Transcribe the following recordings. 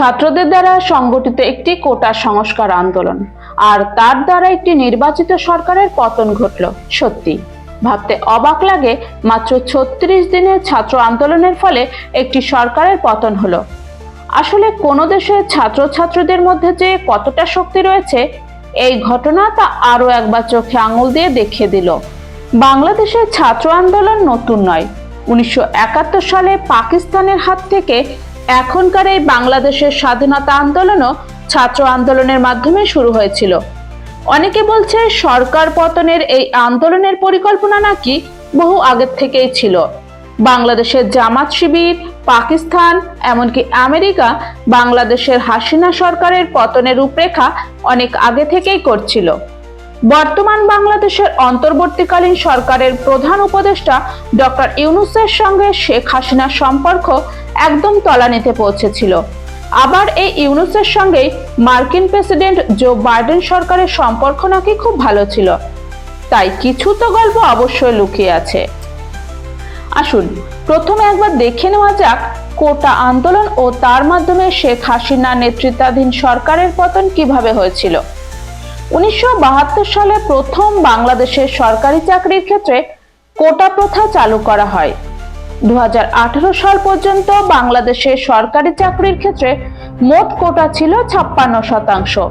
ছাত্রদের দ্বারা সংগঠিত একটি কোটা সংস্কার আন্দোলন আর তার দ্বারা একটি নির্বাচিত সরকারের পতন ঘটল। সত্যি ভাবতে অবাক লাগে, মাত্র 36 দিনের ছাত্র আন্দোলনের ফলে একটি সরকারের পতন হলো। আসলে কোন দেশের ছাত্রছাত্রীদের মধ্যে যে কতটা শক্তি রয়েছে, এই ঘটনা তা আরো একবার চোখে আঙুল দিয়ে দেখিয়ে দিল। বাংলাদেশের ছাত্র আন্দোলন নতুন নয়। 1971 সালে পাকিস্তানের হাত থেকে এখনকার এই বাংলাদেশের স্বাধীনতা আন্দোলনও ছাত্র আন্দোলনের মাধ্যমে শুরু হয়েছিল। অনেকে বলছে সরকার পতনের এই আন্দোলনের পরিকল্পনা নাকি বহু আগের থেকেই ছিল। বাংলাদেশের জামাত শিবির, পাকিস্তান, এমনকি আমেরিকা বাংলাদেশের হাসিনা সরকারের পতনের রূপরেখা অনেক আগে থেকেই করছিল। বর্তমান বাংলাদেশের অন্তর্বর্তীকালীন সরকারের প্রধান উপদেষ্টা ডক্টর ইউনূসের সঙ্গে শেখ হাসিনার সম্পর্ক একদম তলানিতে পৌঁছেছিল। আবার এই ইউনূসের সঙ্গেই মার্কিন প্রেসিডেন্ট জো বাইডেন সরকারের সম্পর্ক নাকি খুব ভালো ছিল। তাই কিছু তো গল্প অবশ্যই লুকিয়ে আছে। আসুন প্রথমে একবার দেখে নেওয়া যাক কোটা আন্দোলন ও তার মাধ্যমে শেখ হাসিনা নেতৃত্বাধীন সরকারের পতন কিভাবে হয়েছিল। 1972 সালে প্রথম বাংলাদেশের সরকারি চাকরির ক্ষেত্রে কোটা প্রথা চালু করা হয়। 2018 সাল পর্যন্ত বাংলাদেশের সরকারি চাকরির ক্ষেত্রে মোট কোটা ছিল 56%,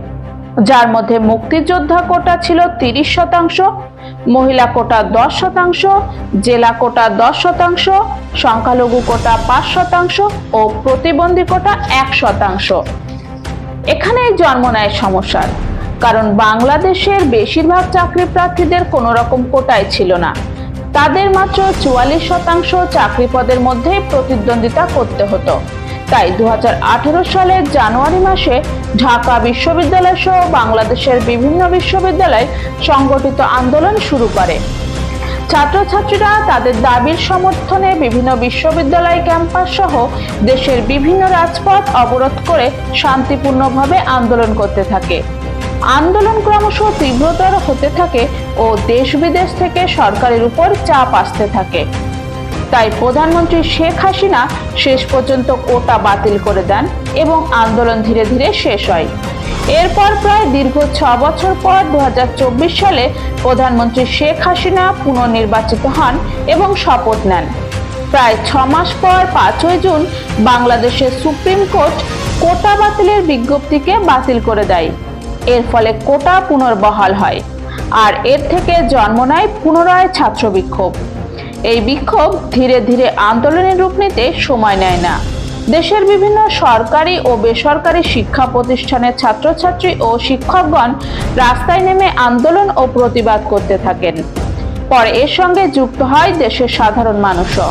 যার মধ্যে মুক্তিযোদ্ধা কোটা ছিল 30%, মহিলা কোটা 10%, জেলা কোটা 10%, সংখ্যালঘু কোটা 5% ও প্রতিবন্ধী কোটা 1%। এখানেই জন্ম নেয় সমস্যার, কারণ বাংলাদেশের বেশিরভাগ চাকরি প্রার্থীদের কোনো রকম কোটাই ছিল না। তাদের মাত্র 44% চাকরি পদের মধ্যে প্রতিদ্বন্দ্বিতা করতে হতো। তাই 2018 সালের জানুয়ারি মাসে ঢাকা বিশ্ববিদ্যালয় সহ বাংলাদেশের বিভিন্ন বিশ্ববিদ্যালয় সংগঠিত আন্দোলন শুরু করে। ছাত্রছাত্রীরা তাদের দাবির সমর্থনে বিভিন্ন বিশ্ববিদ্যালয় ক্যাম্পাস সহ দেশের বিভিন্ন রাজপথ অবরোধ করে শান্তিপূর্ণভাবে আন্দোলন করতে থাকে। আন্দোলন ক্রমশ তীব্রতর হতে থাকে ও দেশ বিদেশ থেকে সরকারের উপর চাপ আসতে থাকে। তাই প্রধানমন্ত্রী শেখ হাসিনা শেষ পর্যন্ত কোটা বাতিল করে দেন এবং আন্দোলন ধীরে ধীরে শেষ হয়। এরপর প্রায় দীর্ঘ 6 বছর পর 2024 সালে প্রধানমন্ত্রী শেখ হাসিনা পুনর্নির্বাচিত হন এবং শপথ নেন। প্রায় 6 মাস পর 5ই জুন বাংলাদেশের সুপ্রিম কোর্ট কোটা বাতিলের বিজ্ঞপ্তিকে বাতিল করে দেয়। এর ফলে কোটা পুনর্বহাল হয় আর এর থেকে জন্ম নেয় পুনরায় ছাত্র বিক্ষোভ। এই বিক্ষোভ ধীরে ধীরে আন্দোলনের রূপ নিতে সময় নেয় না। দেশের বিভিন্ন সরকারি ও বেসরকারি শিক্ষা প্রতিষ্ঠানের ছাত্রছাত্রী ও শিক্ষকগণ রাস্তায় নেমে আন্দোলন ও প্রতিবাদ করতে থাকেন। পরে এর সঙ্গে যুক্ত হয় দেশের সাধারণ মানুষও।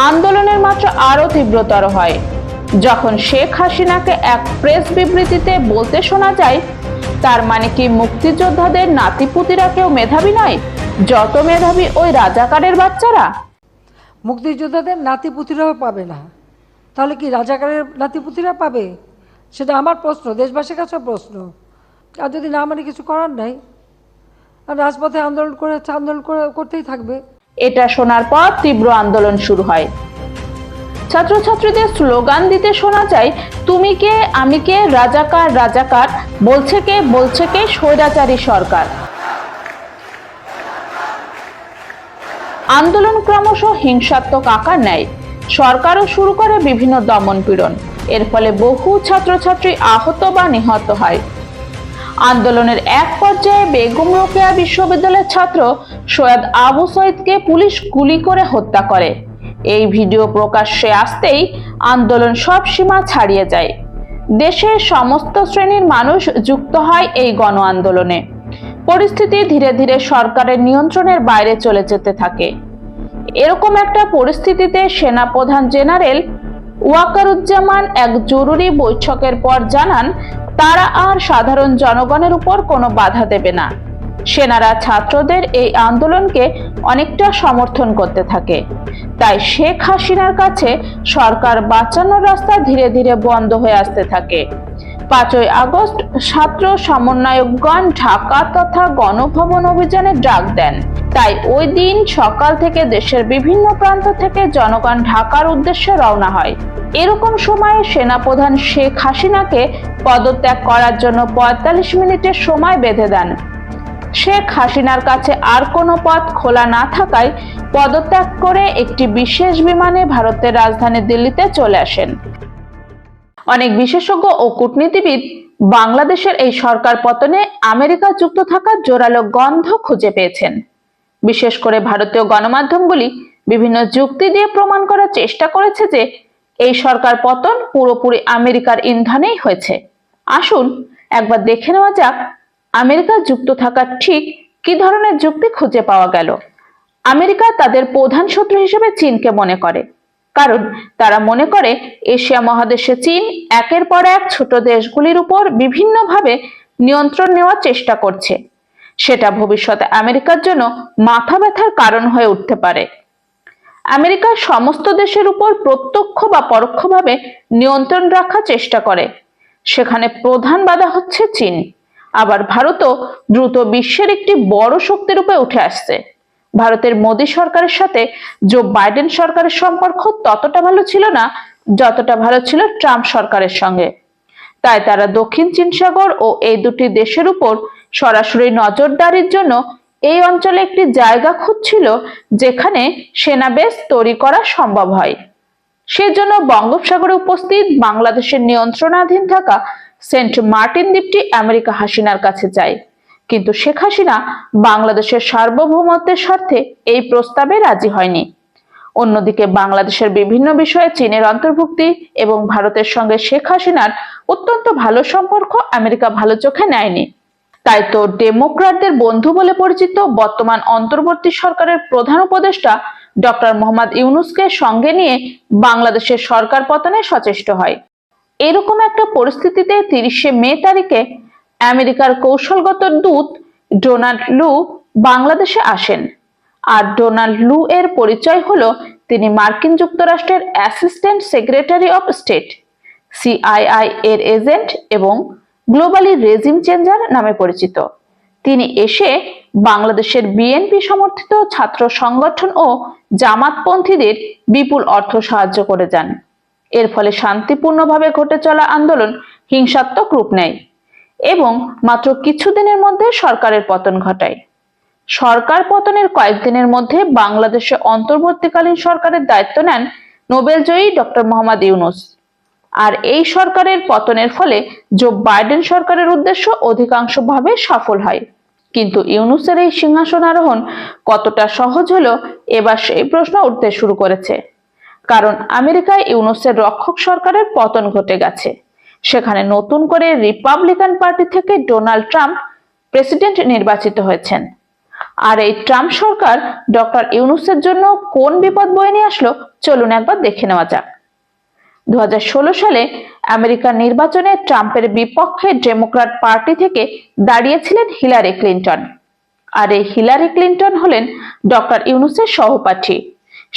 আন্দোলনের মাত্রা আরো তীব্রতর হয় যখন শেখ হাসিনাকে এক প্রেস বিবৃতিতে বলতে শোনা যায়, তার মানে কি মুক্তিযোদ্ধাদের নাতিপুতিরা কেউ মেধাবী নয়, যত মেধাবী ওই রাজাকারের বাচ্চারা? মুক্তিযোদ্ধাদের নাতিপুতিরাও পাবে না, তাহলে কি রাজাকারের নাতিপুতিরা পাবে? সেটা আমার প্রশ্ন, দেশবাসীর কাছে প্রশ্ন। আর যদি না মানে কিছু করার নাই, আর রাজপথে আন্দোলন করতেই থাকবে। এটা শোনার পর তীব্র আন্দোলন শুরু হয়। ছাত্রছাত্রীদের স্লোগান দিতে শোনা যায়, তুমি কে, আমি কে, রাজাকার রাজাকার, বলছে কে স্বৈরাচারী সরকার। আন্দোলন ক্রমশ হিংসাত্মক আকার নেয়। সরকারও শুরু করে বিভিন্ন দমন পীড়ন। এর ফলে বহু ছাত্রছাত্রী আহত বা নিহত হয়। আন্দোলনের এক পর্যায়ে বেগম রোকেয়া বিশ্ববিদ্যালয়ের ছাত্র সৈয়দ আবু সঈদকে পুলিশ গুলি করে হত্যা করে। এই ভিডিও প্রকাশ্যে আসতেই আন্দোলন সব সীমা ছাড়িয়ে যায়। দেশের সমস্ত শ্রেণীর মানুষ যুক্ত হয় এই গণ আন্দোলনে। পরিস্থিতি ধীরে ধীরে সরকারের নিয়ন্ত্রণের বাইরে চলে যেতে থাকে। এরকম একটা পরিস্থিতিতে সেনাপ্রধান জেনারেল ওয়াকারুজ্জামান এক জরুরি বৈঠকের পর জানান, তারা আর সাধারণ জনগণের উপর কোনো বাধা দেবে না। সেনারা ছাত্রদের এই আন্দোলনকে অনেকটা সমর্থন করতে থাকে। তাই শেখ হাসিনার কাছে সরকার বাঁচানোর রাস্তা ধীরে ধীরে বন্ধ হয়ে আসতে থাকে। 5ই আগস্ট ছাত্র সমন্বয়কগণ ঢাকা তথা গণভবন অভিযানে ডাক দেন। তাই ওই দিন সকাল থেকে দেশের বিভিন্ন প্রান্ত থেকে জনগণ ঢাকার উদ্দেশ্যে রওনা হয়। এরকম সময়ে সেনাপ্রধান শেখ হাসিনাকে পদত্যাগ করার জন্য ৪৫ মিনিটের সময় বেঁধে দেন। শেখ হাসিনার কাছে আর কোনো পথ খোলা না থাকায় পদত্যাগ করে একটি বিশেষ বিমানে ভারতের রাজধানী দিল্লিতে চলে আসেন। অনেক বিশেষজ্ঞ ও কূটনীতিবিদ বাংলাদেশের এই সরকার পতনে আমেরিকা যুক্ত থাকার জোরালো গন্ধ খুঁজে পেয়েছেন। বিশেষ করে ভারতীয় গণমাধ্যমগুলি বিভিন্ন যুক্তি দিয়ে প্রমাণ করার চেষ্টা করেছে যে এই সরকার পতন পুরোপুরি আমেরিকার ইন্ধনেই হয়েছে। আসুন একবার দেখে নেওয়া যাক আমেরিকা যুক্ত থাকার ঠিক কি ধরনের যুক্তি খুঁজে পাওয়া গেল। আমেরিকা তাদের প্রধান শত্রু হিসেবে চীনকে মনে করে, কারণ তারা মনে করে এশিয়া মহাদেশে চীন একের পর এক ছোট দেশগুলির উপর বিভিন্নভাবে নিয়ন্ত্রণ নেওয়ার চেষ্টা করছে। সেটা ভবিষ্যতে আমেরিকার জন্য মাথা ব্যথার কারণ হয়ে উঠতে পারে। আমেরিকা সমস্ত দেশের উপর প্রত্যক্ষ বা পরোক্ষভাবে নিয়ন্ত্রণ রাখার চেষ্টা করে, সেখানে প্রধান বাধা হচ্ছে চীন। আবার ভারতও দ্রুত বিশ্বের একটি বড় শক্তি রূপে উঠে আসছে। ভারতের মোদী সরকারের সাথে জো বাইডেন সরকারের সম্পর্ক ততটা ভালো ছিল না যতটা ভালো ছিল ট্রাম্প সরকারের সঙ্গে। তাই তারা দক্ষিণ চীন সাগর ও এই দুটি দেশের উপর সরাসরি নজরদারির জন্য এই অঞ্চলে একটি জায়গা খুঁজছিল যেখানে সেনাবেস তৈরি করা সম্ভব হয়। সেজন্য বঙ্গোপসাগরে উপস্থিত বাংলাদেশের নিয়ন্ত্রণাধীন থাকা সেন্ট মার্টিন দ্বীপটি আমেরিকা হাসিনার কাছে যায়, কিন্তু শেখ হাসিনা বাংলাদেশের সার্বভৌমত্বের স্বার্থে এই প্রস্তাবে রাজি হয়নি। অন্যদিকে বাংলাদেশের বিভিন্ন বিষয়ে চীনের অন্তর্ভুক্তি এবং ভারতের সঙ্গে শেখ হাসিনার অত্যন্ত ভালো সম্পর্ক আমেরিকা ভালো চোখে নেয়নি। তাই তো ডেমোক্র্যাটদের বন্ধু বলে পরিচিত বর্তমান অন্তর্বর্তী সরকারের প্রধান উপদেষ্টা ডক্টর মোহাম্মদ ইউনূসকে সঙ্গে নিয়ে বাংলাদেশের সরকার পতনে সচেষ্ট হয়। এরকম একটা পরিস্থিতিতে 30শে মে তারিখে আমেরিকার কৌশলগত দূত ডোনাল্ড লু বাংলাদেশে আসেন। আর ডোনাল্ড লু এর পরিচয় হলো তিনি মার্কিন যুক্তরাষ্ট্রের assistant secretary of state CII এর এজেন্ট এবং গ্লোবালি রেজিম চেঞ্জার নামে পরিচিত। তিনি এসে বাংলাদেশের বিএনপি সমর্থিত ছাত্র সংগঠন ও জামাতপন্থীদের বিপুল অর্থ সাহায্য করে যান। এর ফলে শান্তিপূর্ণভাবে ঘটে চলা আন্দোলন হিংসাত্মক রূপ নেয় এবং মাত্র কিছুদিনের মধ্যে সরকারের পতন ঘটায়। সরকার পতনের কয়েকদিনের মধ্যে বাংলাদেশে অন্তর্বর্তীকালীন সরকারের দায়িত্ব নেন নোবেলজয়ী ডক্টর মোহাম্মদ ইউনূস। আর এই সরকারের পতনের ফলে জো বাইডেন সরকারের উদ্দেশ্য অধিকাংশভাবে সফল হয়। কিন্তু ইউনূসের এই সিংহাসন আরোহণ কতটা সহজ হলো, এবার সেই প্রশ্ন উঠতে শুরু করেছে। কারণ আমেরিকায় ইউনূসের রক্ষক সরকারের পতন ঘটে গেছে। সেখানে নতুন করে রিপাবলিকান পার্টি থেকে ডোনাল্ড ট্রাম্প প্রেসিডেন্ট নির্বাচিত হয়েছেন। আর এই ট্রাম্প সরকার ডক্টর ইউনূসের জন্য কোন বিপদ বয়ে নিয়ে আসলো, চলুন একবার দেখে নেওয়া যাক। 2016 সালে আমেরিকার নির্বাচনে ট্রাম্পের বিপক্ষে ডেমোক্র্যাট পার্টি থেকে দাঁড়িয়েছিলেন হিলারি ক্লিন্টন। আর এই হিলারি ক্লিন্টন হলেন ডক্টর ইউনূসের সহপাঠী।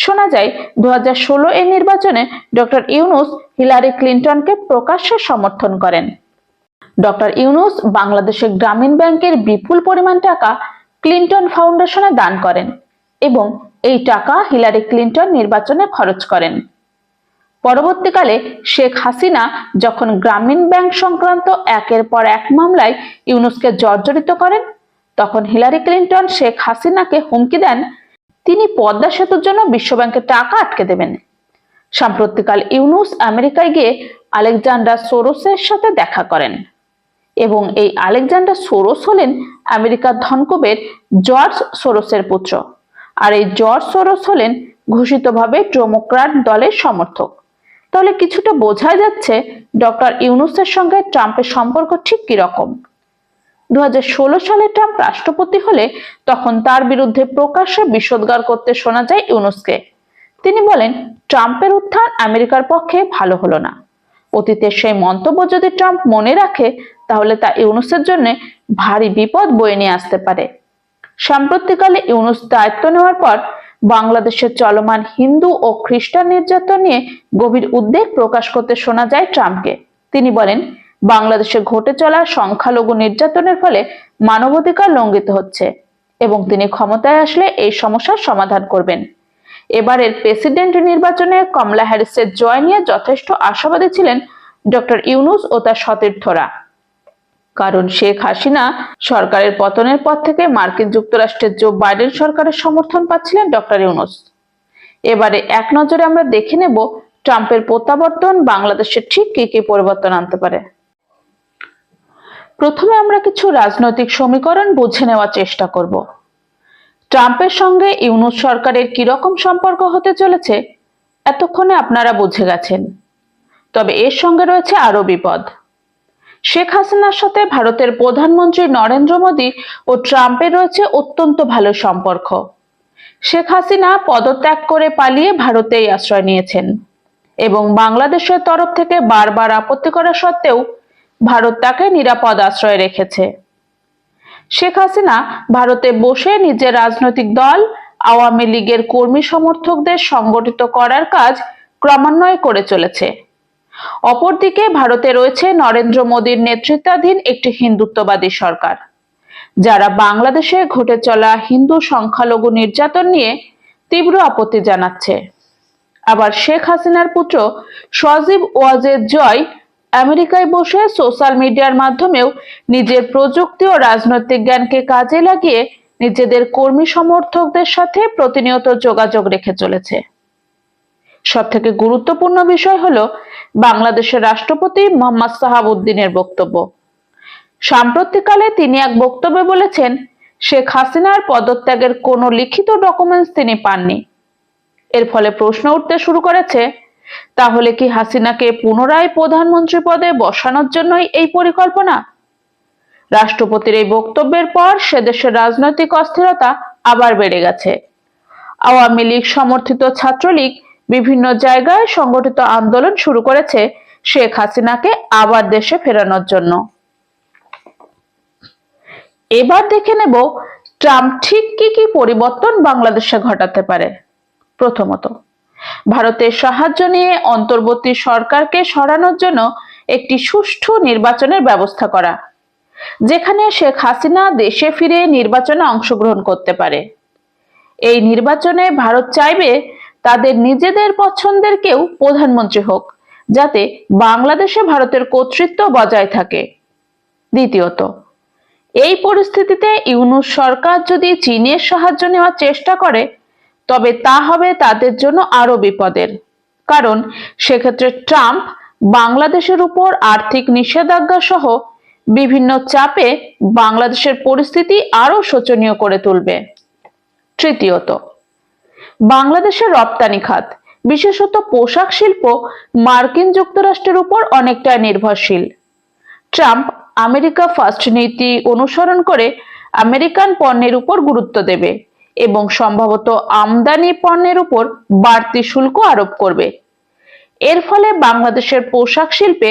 শোনা যায় 2016 এর নির্বাচনে ডক্টর ইউনূস হিলারি ক্লিন্টনকে প্রকাশ্যে সমর্থন করেন। ডক্টর ইউনূস বাংলাদেশের গ্রামীণ ব্যাংকের বিপুল পরিমাণ টাকা ক্লিন্টন ফাউন্ডেশনে দান করেন এবং এই টাকা হিলারি ক্লিন্টন নির্বাচনে খরচ করেন। পরবর্তীকালে শেখ হাসিনা যখন গ্রামীণ ব্যাংক সংক্রান্ত একের পর এক মামলায় ইউনূসকে জর্জরিত করেন, তখন হিলারি ক্লিন্টন শেখ হাসিনাকে হুমকি দেন তিনি পদ্মা সেতুর জন্য বিশ্বব্যাংকে টাকা আটকে দেবেন। সাম্প্রতিককাল ইউনূস আমেরিকায় গিয়ে আলেকজান্ডার সোরোসের সাথে দেখা করেন এবং এই আলেকজান্ডার সোরোস হলেন আমেরিকার ধনকুবের জর্জ সোরোসের পুত্র। আর এই জর্জ সোরোস হলেন ঘোষিতভাবে ডেমোক্র্যাট দলের সমর্থক। তাহলে কিছুটা বোঝাই যাচ্ছে ডক্টর ইউনূসের সঙ্গে ট্রাম্পের সম্পর্ক ঠিক কি রকম। 2016 সালে ট্রাম্প রাষ্ট্রপতি হলে তখন তার বিরুদ্ধে প্রকাশ্যে বিষোদ্গার করতে শোনা যায় ইউনূসকে। তিনি বলেন ট্রাম্পের উত্থান আমেরিকার পক্ষে ভালো হলো না। অতীতের সেই মন্তব্য যদি ট্রাম্প মনে রাখে তাহলে তা ইউনূসের জন্য ভারী বিপদ বয়ে নিয়ে আসতে পারে। সাম্প্রতিককালে ইউনূস দায়িত্ব নেওয়ার পর বাংলাদেশের চলমান হিন্দু ও খ্রিস্টান নির্যাতন নিয়ে গভীর উদ্বেগ প্রকাশ করতে শোনা যায় ট্রাম্পকে। তিনি বলেন বাংলাদেশে ঘটে চলা সংখ্যালঘু নির্যাতনের ফলে মানবাধিকার লঙ্ঘিত হচ্ছে এবং তিনি ক্ষমতায় আসলে এই সমস্যার সমাধান করবেন। এবারের প্রেসিডেন্ট নির্বাচনে কমলা হ্যারিসের জয় নিয়ে যথেষ্ট আশাবাদী ছিলেন ডক্টর ইউনূস ও তার সতীর্থরা, কারণ শেখ হাসিনা সরকারের পতনের পর থেকে মার্কিন যুক্তরাষ্ট্রের জো বাইডেন সরকারের সমর্থন পাচ্ছিলেন ডক্টর ইউনূস। এবারে এক নজরে আমরা দেখে নেব ট্রাম্পের প্রত্যাবর্তন বাংলাদেশে ঠিক কি কি পরিবর্তন আনতে পারে। প্রথমে আমরা কিছু রাজনৈতিক সমীকরণ বুঝে নেওয়ার চেষ্টা করব। ট্রাম্পের সঙ্গে ইউনূস সরকারের কিরকম সম্পর্ক হতে চলেছে এতক্ষণে আপনারা বুঝে গেছেন, তবে এর সঙ্গে রয়েছে আরো বিপদ। শেখ হাসিনার সাথে ভারতের প্রধানমন্ত্রী নরেন্দ্র মোদী ও ট্রাম্পের রয়েছে অত্যন্ত ভালো সম্পর্ক। শেখ হাসিনা পদত্যাগ করে পালিয়ে ভারতেই আশ্রয় নিয়েছেন এবং বাংলাদেশের তরফ থেকে বারবার আপত্তি করা সত্ত্বেও ভারত তাকে নিরাপদ আশ্রয় রেখেছে। শেখ হাসিনা ভারতে বসে নিজের রাজনৈতিক দল আওয়ামী লীগের কর্মী সমর্থকদের সংগঠিত করার কাজ ক্রমান্বয়ে করে চলেছে। অপরদিকে ভারতে রয়েছে নরেন্দ্র মোদীর নেতৃত্বাধীন একটি হিন্দুত্ববাদী সরকার, যারা বাংলাদেশে ঘটে চলা হিন্দু সংখ্যালঘু নির্যাতন নিয়ে তীব্র আপত্তি জানাচ্ছে। আবার শেখ হাসিনার পুত্র সজীব ওয়াজেদ জয় আমেরিকায় বসে সোশ্যাল মিডিয়ার মাধ্যমেও নিজের প্রযুক্তি ও রাজনৈতিক জ্ঞানকে কাজে লাগিয়ে নিজেদের কর্মী সমর্থকদের সাথে প্রতিনিয়ত যোগাযোগ রেখে চলেছে। সবথেকে গুরুত্বপূর্ণ বিষয় হলো বাংলাদেশের রাষ্ট্রপতি মোহাম্মদ সাহাবউদ্দিনের বক্তব্য। সাম্প্রতিককালে তিনি এক বক্তব্যে বলেছেন, শেখ হাসিনার পদত্যাগের কোনো লিখিত ডকুমেন্টস তিনি পাননি। এর ফলে প্রশ্ন উঠতে শুরু করেছে, তাহলে কি হাসিনাকে পুনরায় প্রধানমন্ত্রী পদে বসানোর জন্যই এই পরিকল্পনা? রাষ্ট্রপতির এই বক্তব্যের পর সেদেশের রাজনৈতিক অস্থিরতা আবার বেড়ে গেছে। আওয়ামী লীগ সমর্থিত ছাত্রলীগ বিভিন্ন জায়গায় সংগঠিত আন্দোলন শুরু করেছে শেখ হাসিনাকে আবার দেশে ফেরানোর জন্য। এবার দেখে নেব ট্রাম্প ঠিক কি কি পরিবর্তন বাংলাদেশে ঘটাতে পারে। প্রথমত, ভারতের সাহায্য নিয়ে অন্তর্বর্তী সরকারকে সরানোর জন্য একটি সুষ্ঠু নির্বাচনের ব্যবস্থা করা, যেখানে শেখ হাসিনা দেশে ফিরে নির্বাচনে অংশগ্রহণ করতে পারে। এই নির্বাচনে ভারত চাইবে তাদের নিজেদের পছন্দের কেউ প্রধানমন্ত্রী হোক, যাতে বাংলাদেশে ভারতের কর্তৃত্ব বজায় থাকে। দ্বিতীয়ত, এই পরিস্থিতিতে ইউনূস সরকার যদি চীনের সাহায্য নেওয়ার চেষ্টা করে তবে তা হবে তাদের জন্য আরো বিপদের, কারণ সেক্ষেত্রে ট্রাম্প বাংলাদেশের উপর আর্থিক নিষেধাজ্ঞা সহ বিভিন্ন চাপে বাংলাদেশের পরিস্থিতি আরো শোচনীয় করে তুলবে। তৃতীয়ত, বাংলাদেশের রপ্তানি খাত, বিশেষত পোশাক শিল্প মার্কিন যুক্তরাষ্ট্রের উপর অনেকটা নির্ভরশীল। ট্রাম্প আমেরিকা ফার্স্ট নীতি অনুসরণ করে আমেরিকান পণ্যের উপর গুরুত্ব দেবে এবং সম্ভবত আমদানি পণ্যের উপর বাড়তি শুল্ক আরোপ করবে। এর ফলে বাংলাদেশের পোশাক শিল্পে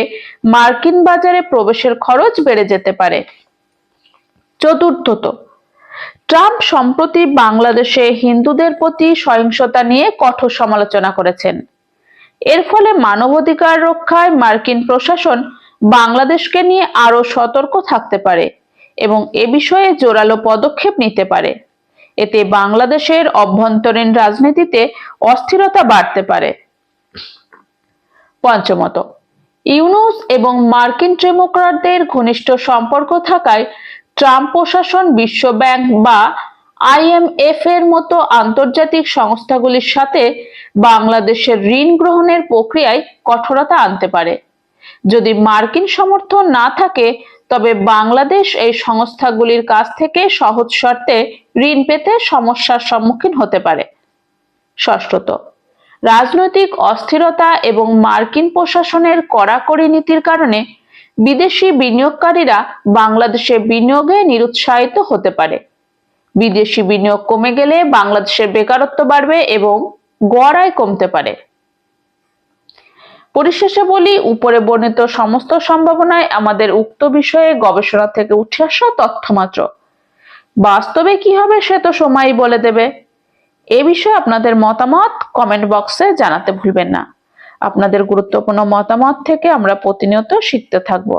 মার্কিন বাজারে প্রবেশের খরচ বেড়ে যেতে পারে। চতুর্থত, ট্রাম্প সম্প্রতি বাংলাদেশে হিন্দুদের প্রতি সহিংসতা নিয়ে কঠোর সমালোচনা করেছেন। এর ফলে মানবাধিকার রক্ষায় মার্কিন প্রশাসন বাংলাদেশকে নিয়ে আরো সতর্ক থাকতে পারে এবং এ বিষয়ে জোরালো পদক্ষেপ নিতে পারে। এতে বাংলাদেশের অভ্যন্তরীণ রাজনীতিতে অস্থিরতা বাড়তে পারে। পঞ্চমত, ইউনূস এবং মার্কিন ডেমোক্র্যাটদের ঘনিষ্ঠ সম্পর্ক থাকায় ট্রাম্প প্রশাসন বিশ্ব ব্যাংক বা IMF এর মতো আন্তর্জাতিক সংস্থাগুলির সাথে বাংলাদেশের ঋণ গ্রহণের প্রক্রিয়ায় কঠোরতা আনতে পারে। যদি মার্কিন সমর্থন না থাকে তবে বাংলাদেশ এই সংস্থাগুলির কাছ থেকে সহজ শর্তে ঋণ পেতে সমস্যার সম্মুখীন হতে পারে। ষষ্ঠত, রাজনৈতিক অস্থিরতা এবং মার্কিন প্রশাসনের কড়াকড়ি নীতির কারণে বিদেশি বিনিয়োগকারীরা বাংলাদেশে বিনিয়োগে নিরুৎসাহিত হতে পারে। বিদেশি বিনিয়োগ কমে গেলে বাংলাদেশের বেকারত্ব বাড়বে এবং গড় আয় কমতে পারে। পরিশেষে বলি, উপরে বর্ণিত সমস্ত সম্ভাবনায় আমাদের উক্ত বিষয়ে গবেষণা থেকে উঠে আসা তথ্য মাত্র। বাস্তবে কি হবে সে তো সময়ই বলে দেবে। এ বিষয়ে আপনাদের মতামত কমেন্ট বক্সে জানাতে ভুলবেন না। আপনাদের গুরুত্বপূর্ণ মতামত থেকে আমরা প্রতিনিয়ত শিখতে থাকবো।